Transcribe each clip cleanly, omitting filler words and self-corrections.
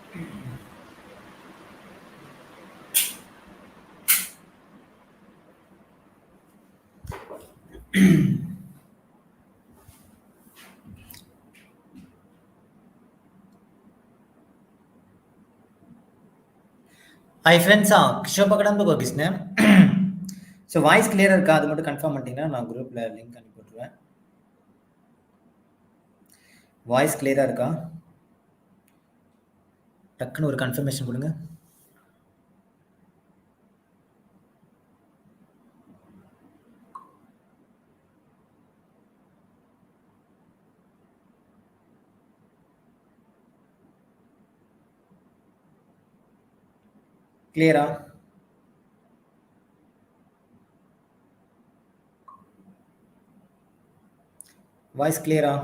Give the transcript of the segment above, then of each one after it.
Hi ஃப்ரெண்ட்ஸா கிஷோபகடம் தான் பேசினேன். ஸோ வாய்ஸ் கிளியராக இருக்கா? அது மட்டும் கன்ஃபார்ம் பண்ணிட்டீங்கன்னா நான் குரூப்பில் லிங்க் அனுப்பி விட்ருவேன். வாய்ஸ் கிளியராக இருக்கா? டக்குன்னு ஒரு கன்ஃபர்மேஷன் கொடுங்க. கிளியரா? வாய்ஸ் கிளியரா?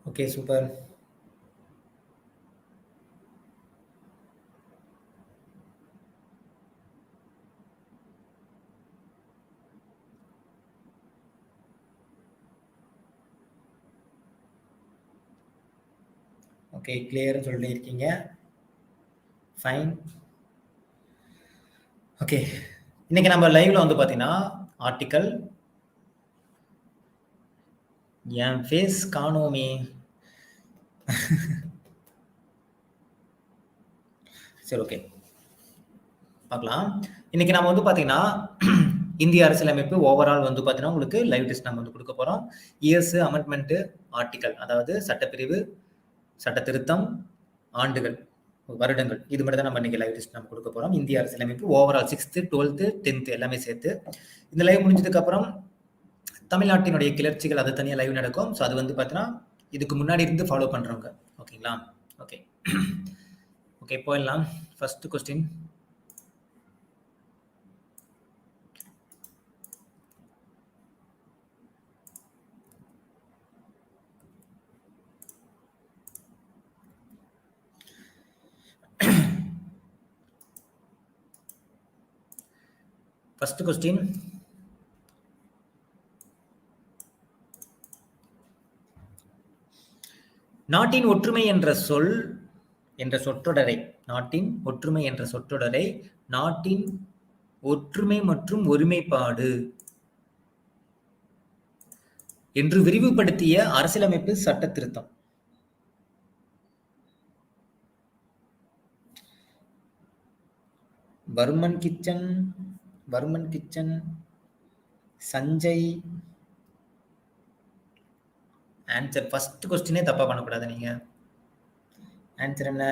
Okay, super. ஓகே, கிளியர்னு சொல்லிட்டு இருக்கீங்க. ஃபைன். ஓகே, இன்னைக்கு நம்ம லைவ்ல வந்து பார்த்தீங்கன்னா ஆர்டிக்கல் என் ஃபேஸ் காணோமே. சரி, ஓகே, பார்க்கலாம். இன்னைக்கு நம்ம வந்து பார்த்தீங்கன்னா இந்திய அரசியலமைப்பு ஓவரால் வந்து பார்த்தீங்கன்னா உங்களுக்கு லைவ் டெஸ்ட் நம்ம வந்து கொடுக்க போகிறோம். இயர்ஸ், அமெண்ட்மெண்ட், ஆர்டிக்கல், அதாவது சட்டப்பிரிவு, சட்ட திருத்தம், ஆண்டுகள், வருடங்கள், இது மட்டும் தான் நம்ம இன்னைக்கு லைவ் டெஸ்ட் நம்ம கொடுக்க போகிறோம். இந்திய அரசியலமைப்பு ஓவரால் 6th, 12th, 10th எல்லாமே சேர்த்து. இந்த லைவ் முடிஞ்சதுக்கு அப்புறம் தமிழ்நாட்டினுடைய கிளர்ச்சிகள் அது தனியாக லைவ் நடக்கும். ஸோ அது வந்து பார்த்தீங்கன்னா இதுக்கு முன்னாடி இருந்து ஃபாலோ பண்ணுறவங்க. ஓகேங்களா? ஓகே ஓகே, போயிடலாம். First question. ஃபர்ஸ்ட் கொஸ்டின், நாட்டின் ஒற்றுமை என்ற சொல் என்ற சொற்றொடரை, நாட்டின் ஒற்றுமை என்ற சொற்றொடரை நாட்டின் ஒற்றுமை மற்றும் ஒருமைப்பாடு என்று விரிவுபடுத்திய அரசியலமைப்பு சட்ட திருத்தம். Varman kitchen, Sanjay. Answer first கொஸ்டினே தப்பா பண்ணக்கூடாது நீங்க. ஆன்சர் என்ன?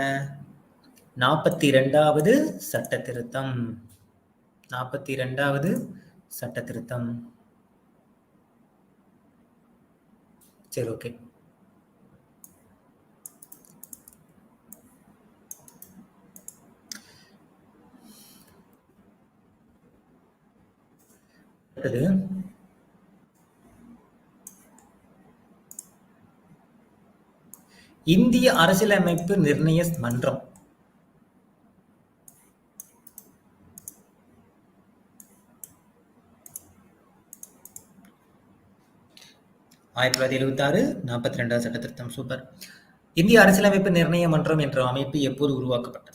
42வது சட்ட திருத்தம். 42வது சட்ட திருத்தம். சரி, ஓகே. இந்திய அரசியலமைப்பு நிர்ணய மன்றம். ஆயிரத்தி 1976 42வது சட்ட திருத்தம். சூப்பர். இந்திய அரசியலமைப்பு நிர்ணய மன்றம் என்ற அமைப்பு எப்போது உருவாக்கப்பட்டது?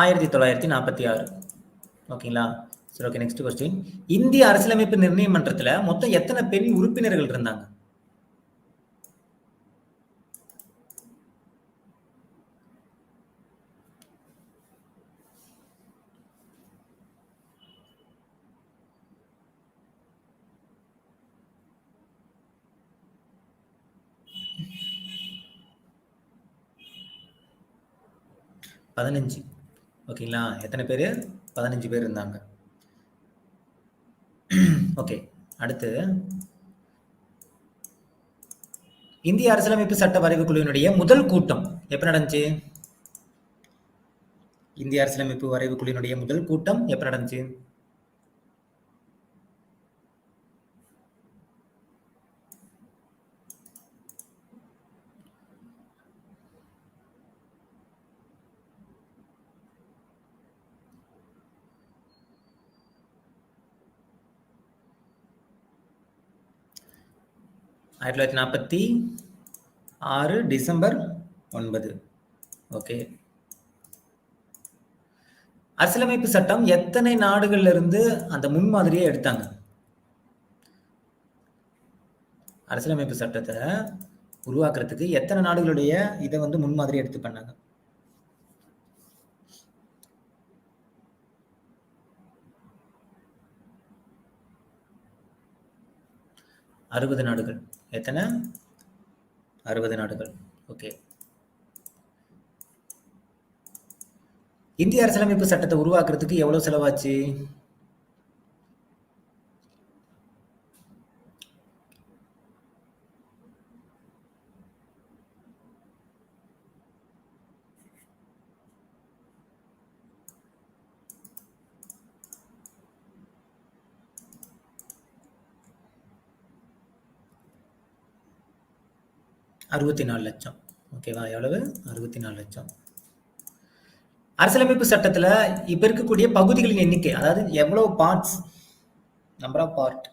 ஆயிரத்தி 1946. ஓகேங்களா? சரி, ஓகே. Next question. இந்திய அரசியலமைப்பு நிர்ணய மன்றத்துல மொத்தம் எத்தனை பெண் உறுப்பினர்கள் இருந்தாங்க? பதினஞ்சு. ஓகேங்களா? எத்தனை பேர்? 15 பேர் இருந்தாங்க. ஓகே, அடுத்து இந்திய அரசியலமைப்பு சட்ட வரைவு குழுவினுடைய முதல் கூட்டம் எப்ப நடந்துச்சு? இந்திய அரசியலமைப்பு வரைவு குழுவினுடைய முதல் கூட்டம் எப்ப நடந்துச்சு? 1946 டிசம்பர் 9. ஓகே. அரசியலமைப்பு சட்டம் எத்தனை நாடுகள்ல இருந்து அந்த முன்மாதிரியை எடுத்தாங்க? அரசியலமைப்பு சட்டத்தை உருவாக்குறதுக்கு எத்தனை நாடுகளுடைய இதை வந்து முன்மாதிரி எடுத்து பண்ணாங்க? 60 நாடுகள். எத்தனை? 60 நாடுகள். ஓகே. இந்திய அரசியலமைப்பு சட்டத்தை உருவாக்குறதுக்கு எவ்வளவு செலவாச்சு? $64 லட்சம். ஓகேவா? எவ்வளவு? 64 லட்சம். அரசியலமைப்பு சட்டத்துல இப்ப இருக்கக்கூடிய பகுதிகளின் எண்ணிக்கை, அதாவது எவ்வளவு பார்ட்ஸ், நம்பர் ஆஃப் பார்ட்.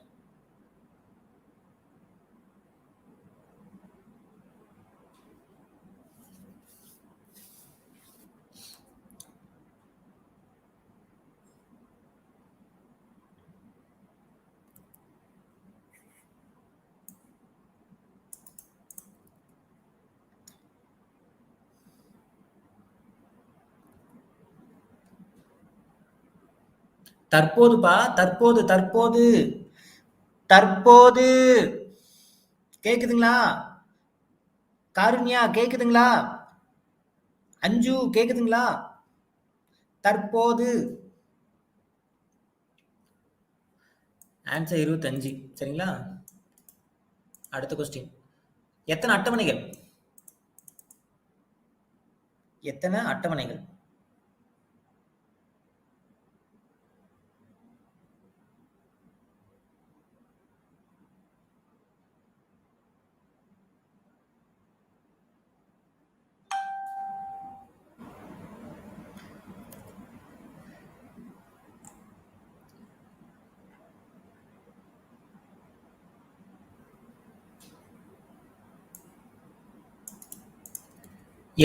தற்போதுப்பா, தற்போது கேக்குதுங்களா? காருண்யா கேக்குதுங்களா? அஞ்சு கேக்குதுங்களா? தற்போது ஆன்சர் 25. சரிங்களா? அடுத்த கொஸ்டின். எத்தனை அட்டவணைகள்? எத்தனை அட்டவணைகள்?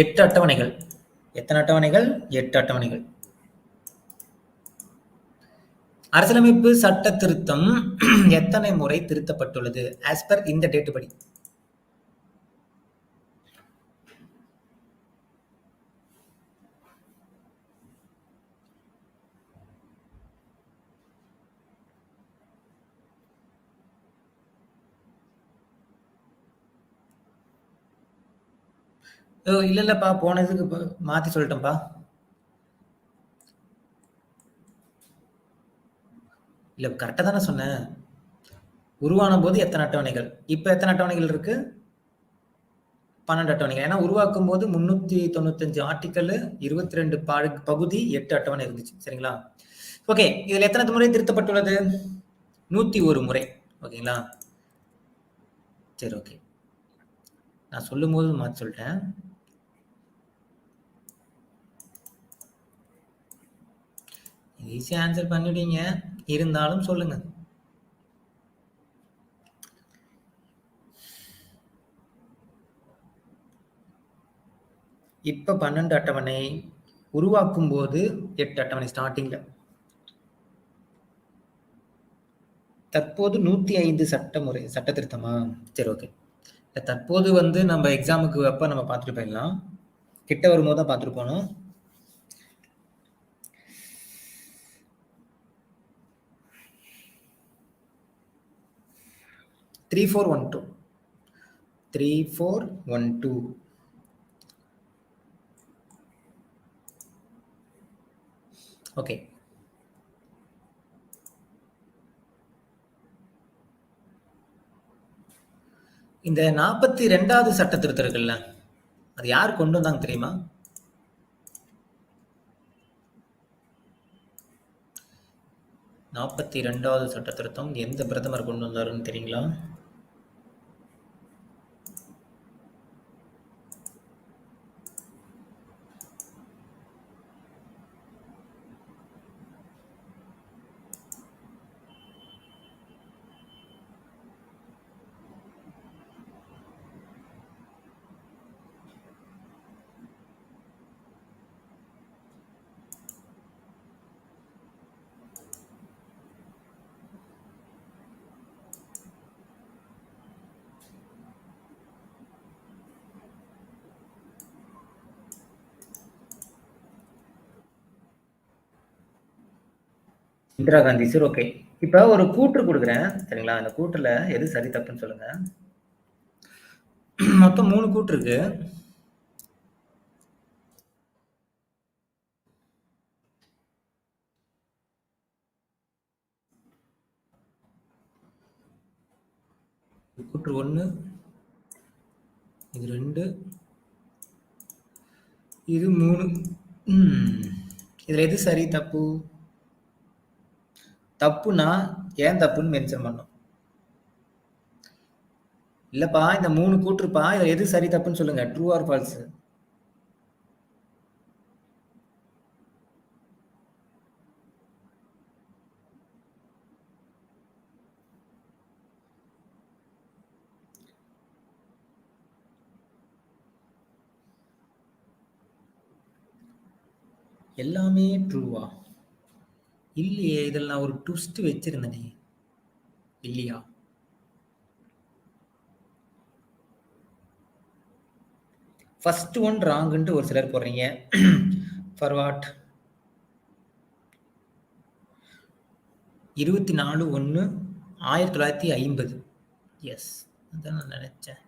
எட்டு அட்டவணைகள். எத்தனை அட்டவணைகள்? 8 அட்டவணைகள். அரசியலமைப்பு சட்ட திருத்தம் எத்தனை முறை திருத்தப்பட்டுள்ளது ஆஸ் பர் இந்த டேட் படி? இல்லப்பா, போனதுக்கு மாத்தி சொல்லிட்டேன்ப்பா. இல்ல, கரெக்டா தானே சொன்னேன். உருவான போது எத்தனை அட்டவணைகள், இப்ப எத்தனை அட்டவணைகள் இருக்கு? 12 அட்டவணைகள். ஏன்னா உருவாக்கும் போது 395 ஆர்டிக்கல், 22 பகுதி, 8 அட்டவணை இருந்துச்சு. சரிங்களா? ஓகே. இதுல எத்தனை முறை திருத்தப்பட்டுள்ளது? 101 முறை. ஓகேங்களா? சரி, ஓகே. நான் சொல்லும் போது மாத்தி சொல்லிட்டேன். ஈஸியா ஆன்சர் பண்ணிடுவீங்க, இருந்தாலும் சொல்லுங்க. இப்ப 12 அட்டவணை, உருவாக்கும் போது 8 அட்டவணை ஸ்டார்டிங்ல. தற்போது 105 சட்ட திருத்தமா? சரி, ஓகே. தற்போது வந்து நம்ம எக்ஸாமுக்கு அப்ப நம்ம பார்த்துட்டு போயிடலாம். கிட்ட வரும்போது தான் பார்த்துட்டு போனோம். Three four one two. Okay. இந்த 42வது சட்ட திருத்தம் இருக்குல்ல, அது யார் கொண்டு வந்தாங்க தெரியுமா? நாற்பத்தி 42வது சட்ட திருத்தம் எந்த பிரதமர் கொண்டு வந்தாருன்னு தெரியுங்களா? இந்திரா காந்தி. சரி, ஓகே. இப்ப ஒரு கூற்று குடுக்குறேன். சரிங்களா? அந்த கூற்றுல எது சரி, தப்புன்னு சொல்லுங்க. மொத்தம் 3 கூற்று இருக்கு. கூற்று 1, இது 2, இது 3. இதுல எது சரி, தப்பு? தப்புனா ஏன் தப்புன்னு மென்ஷன் பண்ணணும். இல்லப்பா, இந்த 3 கூற்றுப்பா. இதுல எது சரி, தப்புன்னு சொல்லுங்க. True or false? எல்லாமே ட்ரூவா? இல்லையே. இதில் நான் ஒரு ட்விஸ்ட் வச்சிருந்தேனே. இல்லையா? ஃபர்ஸ்ட் ஒன் ராங்குன்ட்டு ஒரு சிலர் போடுறீங்க. For what? 24/1/1950. எஸ், அதான் நான் நினைச்சேன்.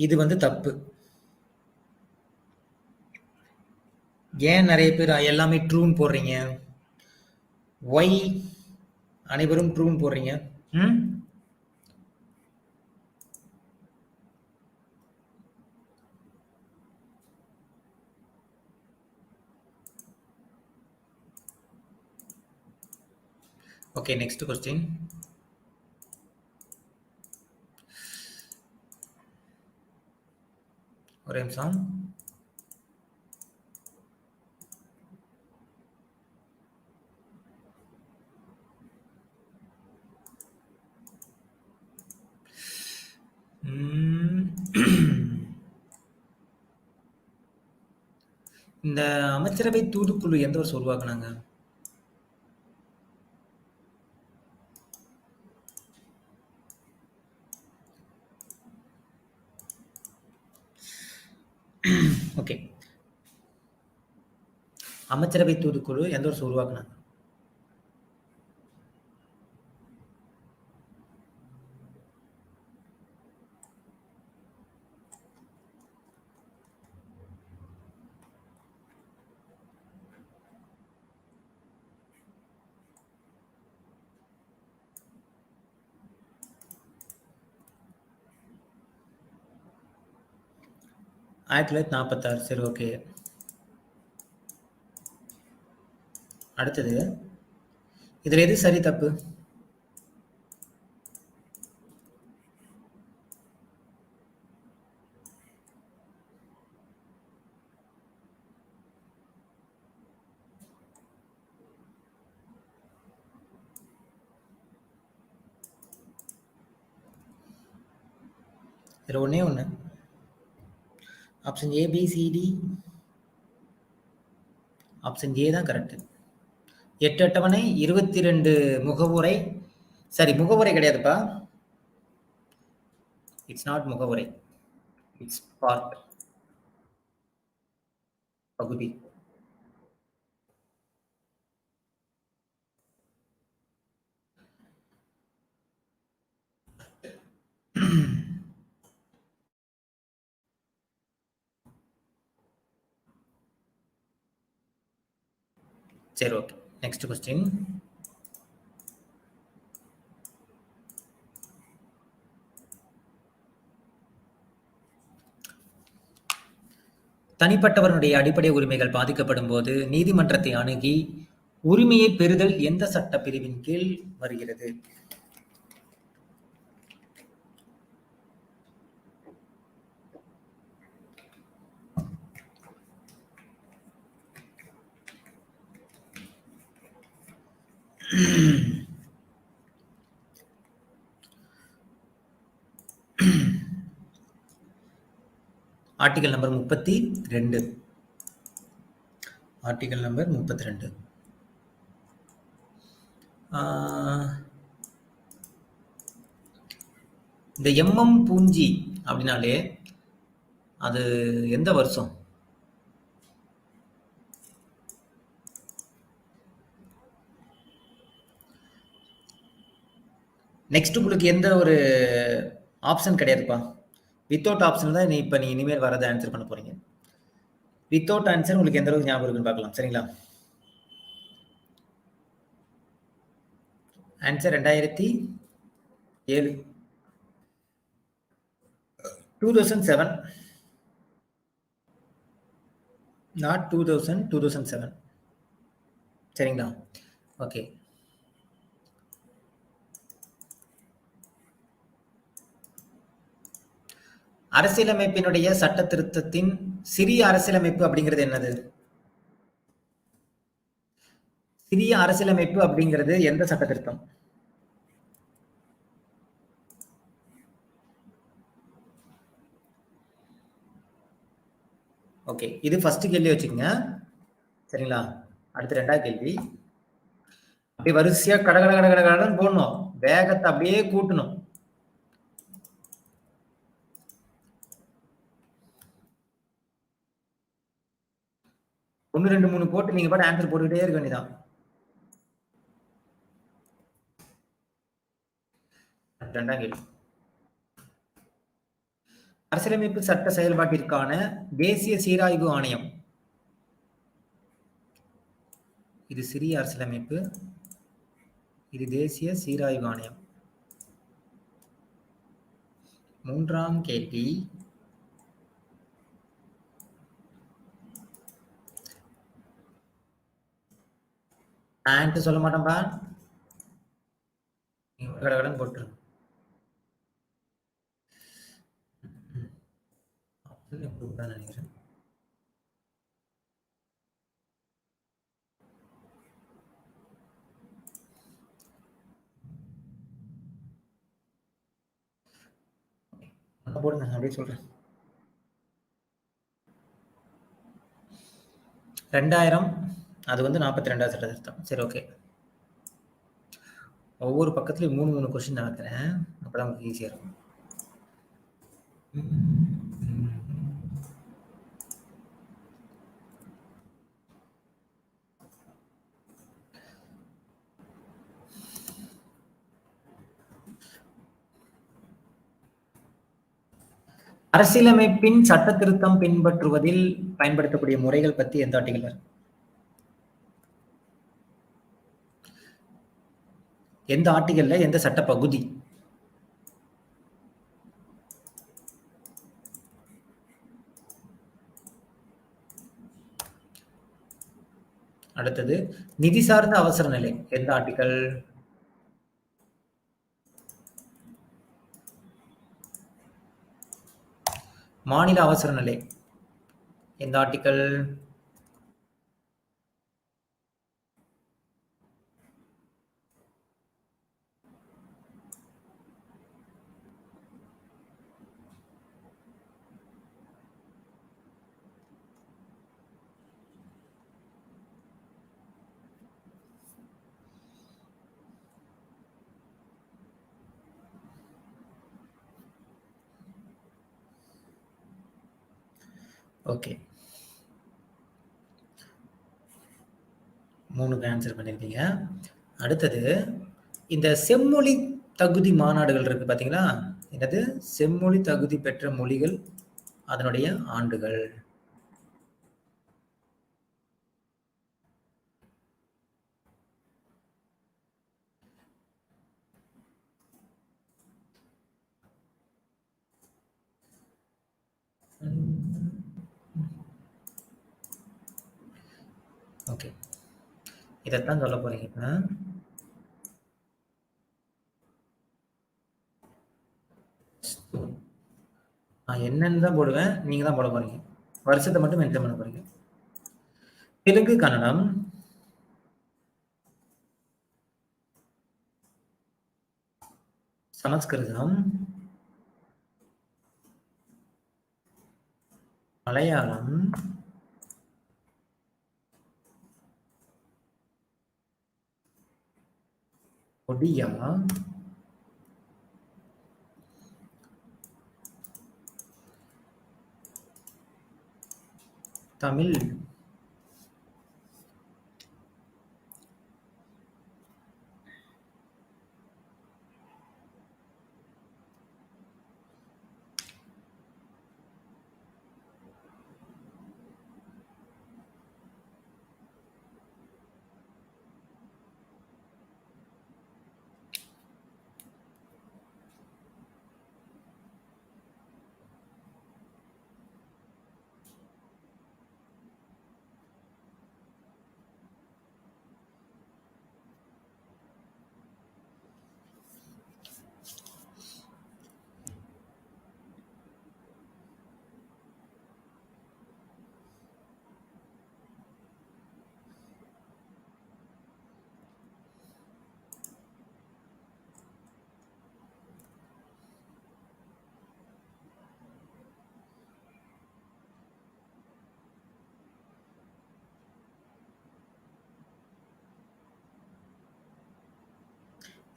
இது வந்து தப்பு. ஏன் நிறைய பேர் எல்லாமே ட்ரூன்னு போடுறீங்க? ஒய் அனைவரும் ட்ரூன்னு போடுறீங்க? ம் ஓகே, நெக்ஸ்ட் கொஸ்டின். ஒரு நிமிஷம். இந்த அமைச்சரவை தூதுக்குழு எந்த வருஷம் உருவாக்குனாங்க? ஓகே, அமைச்சரவை தூதுக்குழு எந்த வருஷம் உருவாக்குனாங்க? ஆயிரத்தி தொள்ளாயிரத்தி 46. சரி, ஓகே. அடுத்தது, இதுல எது சரி, தப்பு? இதுல ஒண்ணே ஒண்ணு. Option A, B, C, D. Option A தான் கரெக்ட். 8 அட்டவணை, 22 முகவுரை. சரி, முகவுரை கிடையாதுப்பா. இட்ஸ் நாட் முகவுரை. இட்ஸ் பார்ட், பகுதி. சரி, ஓகே. Next question. தனிப்பட்டவருடைய அடிப்படை உரிமைகள் பாதிக்கப்படும் போது நீதிமன்றத்தை அணுகி உரிமையை பெறுதல் எந்த சட்ட பிரிவின் கீழ் வருகிறது? Article number 32. Article number 32. இந்த எம்எம் பூஞ்சி அப்படின்னாலே அது எந்த வருஷம்? நெக்ஸ்ட் உங்களுக்கு எந்த ஒரு ஆப்ஷன் கிடையாதுப்பா. வித்தவுட் ஆப்ஷன் தான் இப்ப நீ இனிமேல் வரத ஆன்சர் பண்ண போறீங்க. வித்தவுட் ஆன்சர் உங்களுக்கு எந்த அளவுக்கு ஞாபகம் இருக்குன்னு பார்க்கலாம். சரிங்களா? ஆன்சர் 2007. 2007. நாட் 2000, 2007. சரிங்களா? ஓகே. அரசியலமைப்பினுடைய சட்ட திருத்தத்தின் சிறிய அரசியலமைப்பு அப்படிங்கிறது என்னது? சிறிய அரசியலமைப்பு அப்படிங்கிறது எந்த சட்ட திருத்தம்? ஓகே, இது ஃபர்ஸ்ட் கேள்வி வச்சுக்கோங்க. சரிங்களா? அடுத்து 2வது கேள்வி. அப்படியே வரிசையா கடகடன்னு போடணும். வேகத்தை அப்படியே கூட்டணும். ஒன்னு 2 3 போட்டு நீங்க பாட்டு ஆன்சர் போட்டுக்கிட்டே இருக்க வேண்டியதான். ரெண்டாம் கேள்வி. அரசியலமைப்பு சட்ட செயல்பாட்டிற்கான தேசிய சீராய்வு ஆணையம். இது சிறிய அரசியலமைப்பு, இது தேசிய சீராய்வு ஆணையம். 3ஆம் கேள்வி. ஆன்சர் சொல்ல மாட்டேன்பா. கடகடன் போட்டுருங்க. நினைக்கிறேன். போடுங்க, அப்படியே சொல்றேன். 2000 அது வந்து 42வது சட்ட திருத்தம். சரி, ஓகே. ஒவ்வொரு பக்கத்துலயும் 3 கொஸ்டின் நடத்துறேன். அப்பதான் உங்களுக்கு ஈஸியா இருக்கும். அரசியலமைப்பின் சட்ட திருத்தம் பின்பற்றுவதில் பயன்படுத்தக்கூடிய முறைகள் பத்தி எந்த ஆர்டிகல்? எந்த ஆர்டிகல்ல எந்த சட்ட பகுதி? அடுத்தது நிதி சார்ந்த அவசர நிலை எந்த ஆர்டிகல்? மாநில அவசர நிலை எந்த ஆர்டிகல்? ஓகே, 3க்கு ஆன்சர் பண்ணிருக்கீங்க. அடுத்தது இந்த செம்மொழி தகுதி மாநாடுகள் இருக்கு பாத்தீங்களா? என்னது? செம்மொழி தகுதி பெற்ற மொழிகள், அதனுடைய ஆண்டுகள். ஓகே, இதைத்தான் சொல்ல போறீங்க. நான் என்னன்னு தான் போடுவேன், நீங்க தான் போட போறீங்க. வருஷத்தை மட்டும் மென்ஷன் பண்ண போறீங்க. தெலுங்கு, கன்னடம், சமஸ்கிருதம், மலையாளம், ஒடியா, தமிழ்,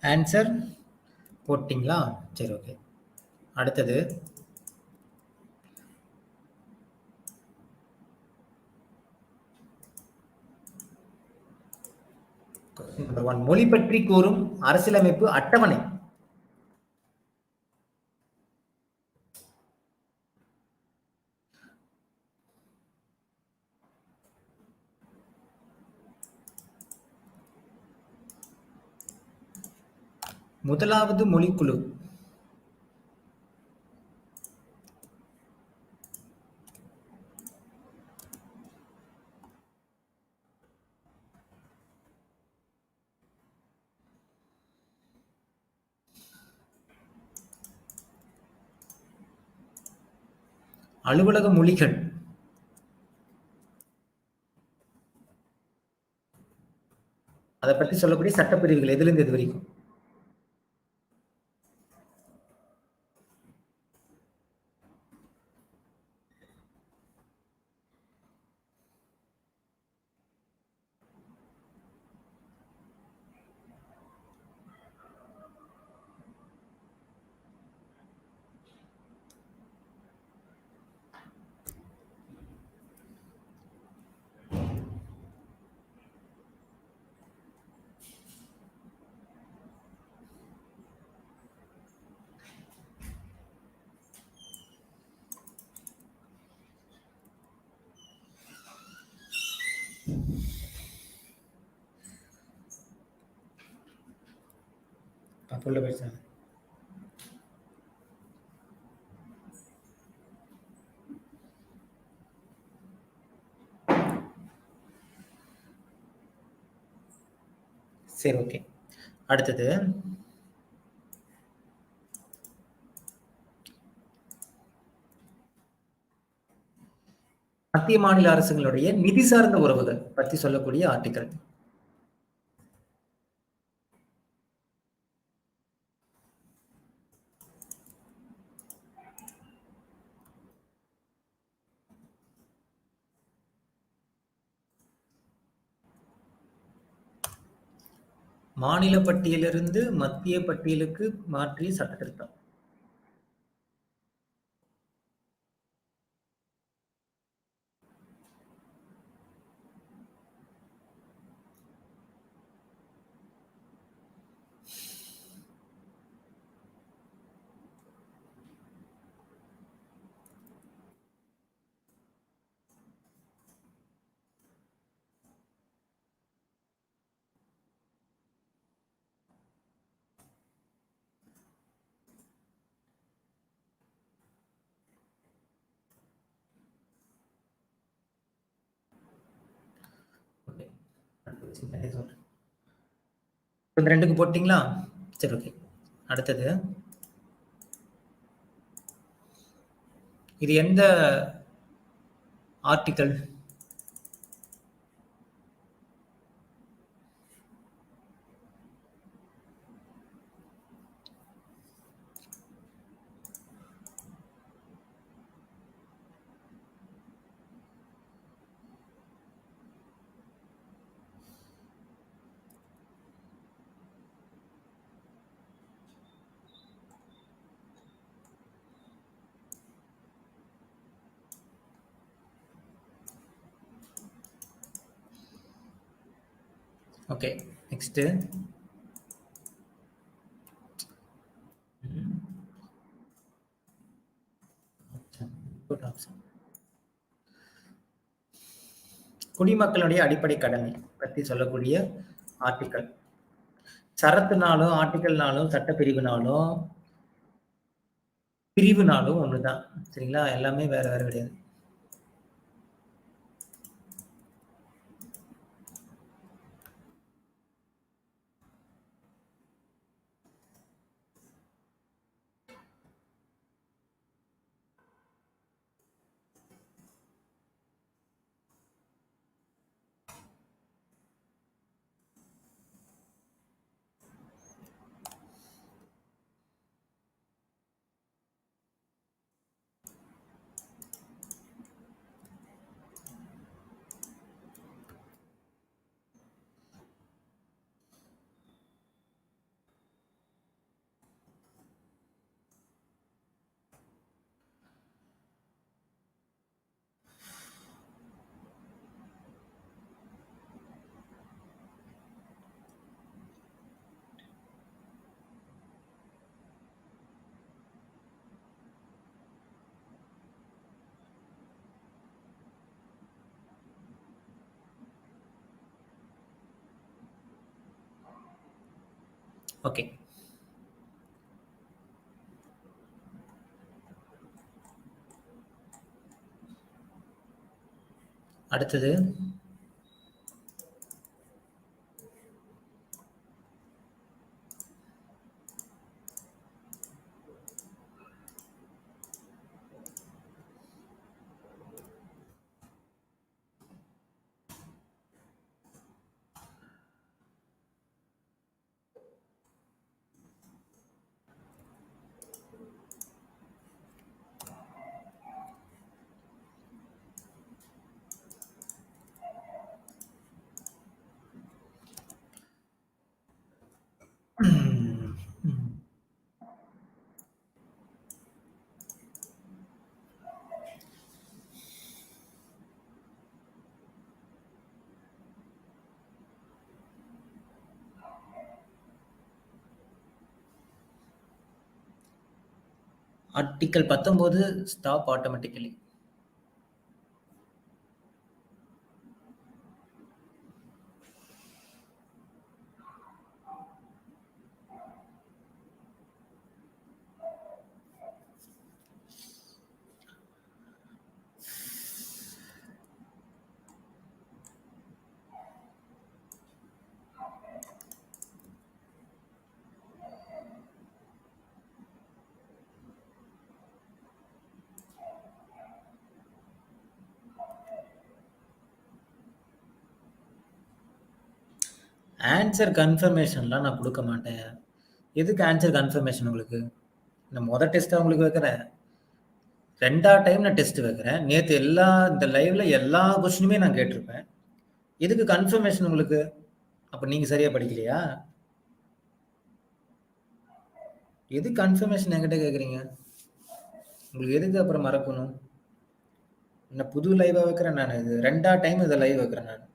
ஆன்சர் போட்டிங்களா? சரி, ஓகே. அடுத்தது நம்பர் 1 மொழி பற்றி கூறும் அரசியலமைப்பு அட்டவணை. முதலாவது மொழிக்குழு. அலுவலக மொழிகள். அதை பற்றி சொல்லக்கூடிய சட்டப்பிரிவுகள் எதிலிருந்து எது வரைக்கும்? சொல்ல பேசுறேன். சரி, ஓகே. அடுத்தது மத்திய மாநில அரசுகளுடைய நிதி சார்ந்த உறவுகள் பற்றி சொல்லக்கூடிய ஆர்டிகல். மாநில பட்டியலிருந்து மத்திய பட்டியலுக்கு மாற்றிய சட்ட திருத்தம். இந்த ரெண்டுக்கு போட்டீங்களா? சரி, ஓகே. அடுத்தது இது எந்த ஆர்டிகல்? Okay, next. குடிமக்களுடைய அடிப்படை கடமை பற்றி சொல்லக்கூடிய ஆர்டிகல். சரத்துனாலும் ஆர்டிகல்னாலும் சட்டப்பிரிவுனாலும் பிரிவுனாலும் ஒண்ணுதான். சரிங்களா? எல்லாமே வேற வேற கிடையாது. ஓகே. அடுத்தது ஆர்டிக்கல் 19 ஸ்டாப் ஆட்டோமேட்டிக்கலி. ஆன்சர் கன்ஃபர்மேஷன்லாம் நான் குடுக்க மாட்டேன். எதுக்கு ஆன்சர் கன்ஃபர்மேஷன் உங்களுக்கு? நான் மொத டெஸ்ட்டா உங்களுக்கு வைக்கிறேன். 2வது டைம் நான் டெஸ்ட் வைக்கிறேன். நேத்து இந்த லைவ்ல எல்லா கொஸ்டினுமே நான் கேட்டிருப்பேன். எதுக்கு கன்ஃபர்மேஷன் உங்களுக்கு? அப்ப நீங்க சரியா படிக்கலையா? எதுக்கு கன்ஃபர்மேஷன் என்கிட்ட கேட்குறீங்க? உங்களுக்கு எதுக்கு அப்புறம் மறக்கணும்? என்ன புது லைவா வைக்கிறேன் நானு. இது 2வது டைம் இத லைவ் வைக்கிறேன் நானு.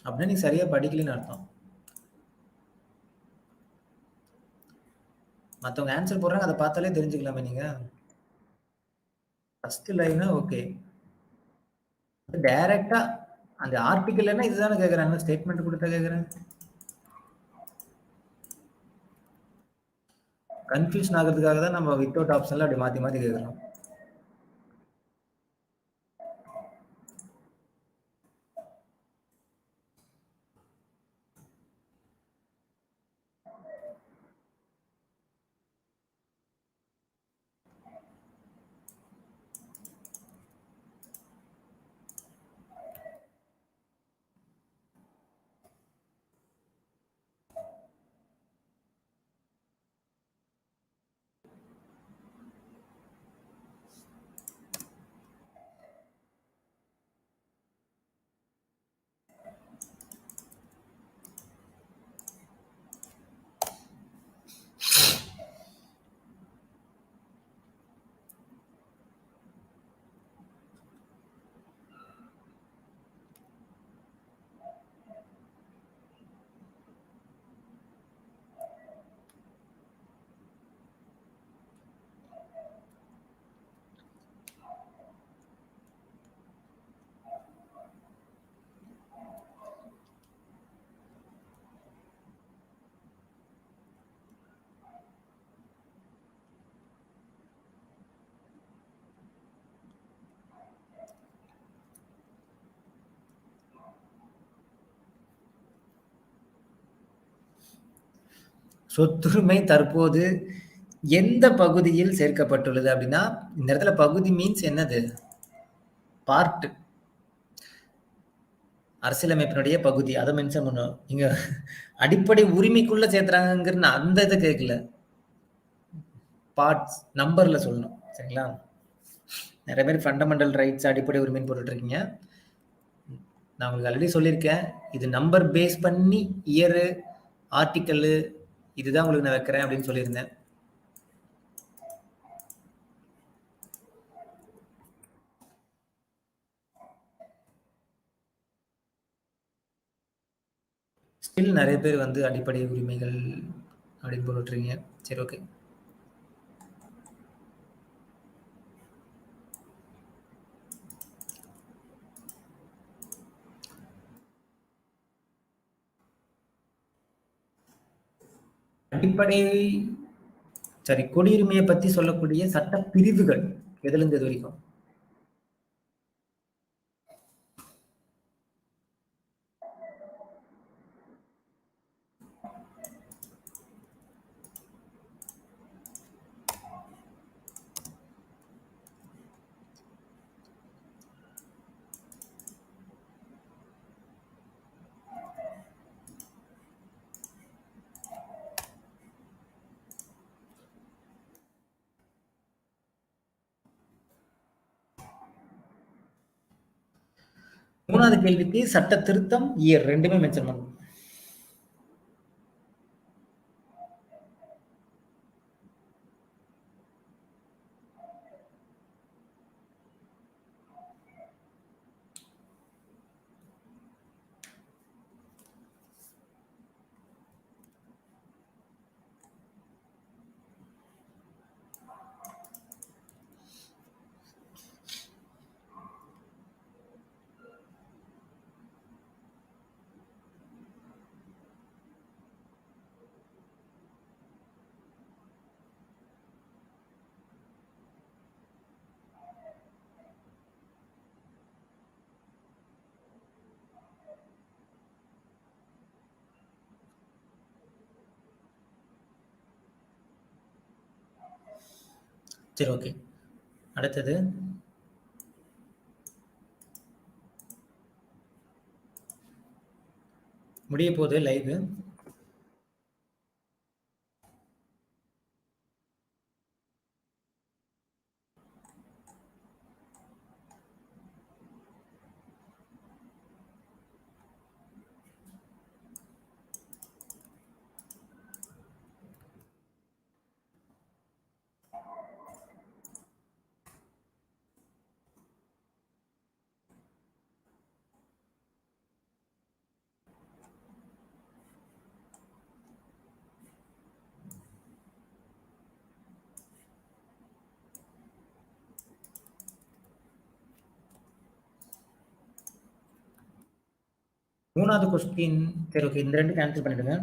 அப்படின்னா நீங்க சரியா படிக்கலைன்னு அர்த்தம். மத்தவங்க ஆன்சர் போடுறாங்க. அத பார்த்தாலே தெரிஞ்சுக்கலாமே நீங்க. ஃபர்ஸ்ட் லைவ்னா ஓகே. டைரக்ட்டா அந்த ஆர்டிக்கிள்னா இதுதானே கேட்குறாங்க. ஸ்டேட்மெண்ட் குடுத்தா கேட்குறேன். கன்ஃப்யூஷன் ஆகுறதுக்காக தான் நம்ம வித்தவுட் ஆப்ஷன்ல அப்படி மாத்தி மாத்தி கேட்குறோம். சொத்துரிமை தற்போது எந்த பகுதியில் சேர்க்கப்பட்டுள்ளது அப்படின்னா, இந்த இடத்துல பகுதி மீன்ஸ் என்னது? பார்ட். அரசியலமைப்பினுடைய பகுதி. அத மென்ஷன் பண்ணும். இங்க அடிப்படை உரிமைக்குள்ள சேர்த்துறாங்கங்கிற நான் அந்த இத கேட்கல. பார்ட்ஸ் நம்பர்ல சொல்லணும். சரிங்களா? நெறைய பேர் ஃபண்டமெண்டல் ரைட்ஸ் அடிப்படை உரிமைன்னு போட்டுட்டு இருக்கீங்க. நான் உங்களுக்கு ஆல்ரெடி சொல்லியிருக்கேன். இது நம்பர் பேஸ் பண்ணி இயரு, ஆர்டிக்கிள் இதுதான் உங்களுக்கு நான் வைக்கிறேன் அப்படின்னு சொல்லியிருந்தேன். ஸ்டில் நெறைய பேர் வந்து அடிப்படை உரிமைகள் அப்படின்னு போட்டுருக்கீங்க. சரி ஓகே. அடிப்படை சரி, குடியுரிமையை பத்தி சொல்லக்கூடிய சட்ட பிரிவுகள் எதுல இருந்து எது வரைக்கும்? மூணாவது கேள்விக்கு சட்ட திருத்தம் இயர் ரெண்டுமே மென்ஷன் பண்ணணும். சரி, ஓகே. அடுத்தது முடிய போகுது லைவ். மூணாவது கொஸ்டின் சரி, ஓகே. இந்த ரெண்டு கேன்சல் பண்ணிடுங்க.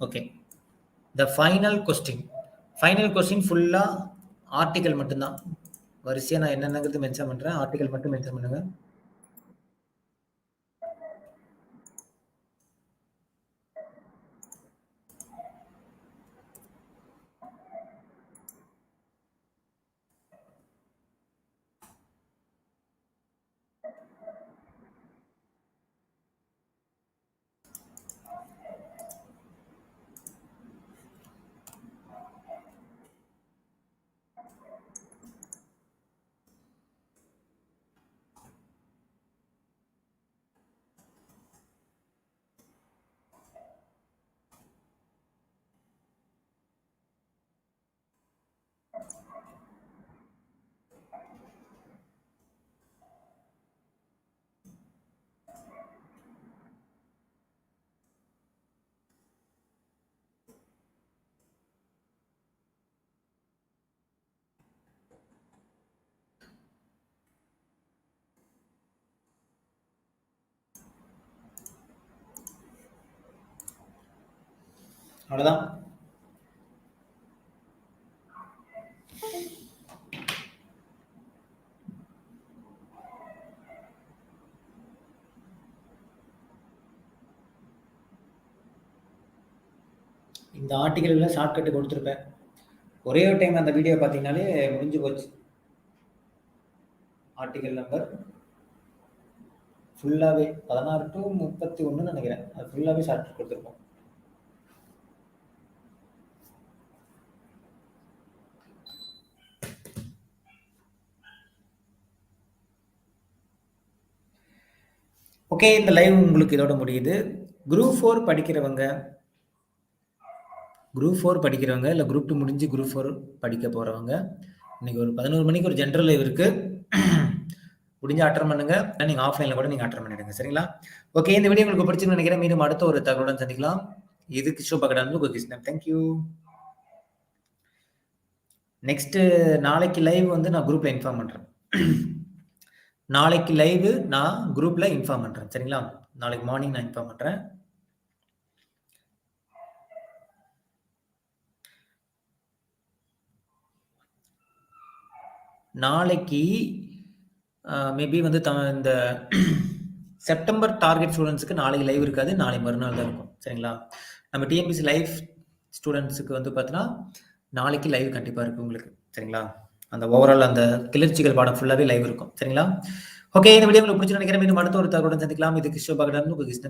ஓகே. த ஃபைனல் கொஸ்டின் ஃபுல்லா ஆர்டிகல் மட்டும்தான். வரிசையா நான் என்னென்னங்கிறது மென்ஷன் பண்றேன். ஆர்டிகல் மட்டும் மென்ஷன் பண்ணுங்க. அவ்வளவுதான். இந்த ஆர்டிகல் எல்லாம் ஷார்ட்கட் கொடுத்துருப்பேன். ஒரே ஒரு டைம் அந்த வீடியோ பார்த்தீங்கன்னாலே முடிஞ்சு போச்சு. ஆர்டிகல் நம்பர் ஃபுல்லாவே 16 to 31 நினைக்கிறேன். அது ஃபுல்லாவே ஷார்ட்கட் கொடுத்துருப்போம். ஓகே, இந்த லைவ் உங்களுக்கு இதோட முடியுது. குரூப் 4 படிக்கிறவங்க இல்ல குரூப் 2 முடிஞ்சு குரூப் 4 படிக்க போறவங்க இன்னைக்கு ஒரு 11 மணிக்கு ஒரு ஜெனரல் லைவ் இருக்கு. முடிஞ்சா அட்டெண்ட் பண்ணுங்க. நீங்க ஆஃப்லைன்ல கூட நீங்க அட்டெண்ட் பண்ணிடுங்க. சரிங்களா? ஓகே. இந்த வீடியோ உங்களுக்கு பிடிச்சிருக்கும்னு நினைக்கிறேன். மீண்டும் அடுத்த ஒரு தகவலுடன் சந்திக்கலாம். இது கிஷோர் பகடான் உங்க கிருஷ்ணன். Thank you. நெக்ஸ்ட் நாளைக்கு லைவ் வந்து நான் குரூப்ல இன்ஃபார்ம் பண்றேன். நாளைக்கு லைவ் நான் குரூப்ல இன்ஃபார்ம் பண்றேன். சரிங்களா? நாளைக்கு மார்னிங் நான் இன்ஃபார்ம் பண்றேன். நாளைக்கு மேபி வந்து இந்த செப்டம்பர் டார்கெட் ஸ்டூடெண்ட்ஸ்க்கு நாளைக்கு லைவ் இருக்காது. நாளை மறுநாள் தான் இருக்கும். சரிங்களா? நம்ம டிஎன்பிசி லைவ் ஸ்டூடெண்ட்ஸ்க்கு வந்து பார்த்தீங்கன்னா நாளைக்கு லைவ் கண்டிப்பா இருக்கு உங்களுக்கு. சரிங்களா? அந்த ஓவரால் அந்த கிளர்ச்சிகள் பாடம் ஃபுல்லாவே லைவ் இருக்கும். சரிங்களா? ஓகே. இந்த வீடியோ உங்களுக்கு பிடிச்சிருக்கும்னு நினைக்கிறேன். மீண்டும் அடுத்த ஒரு தகவலுடன் சந்திக்கலாம். இது கிஷோர் பகடான் உங்க கிருஷ்ணன்.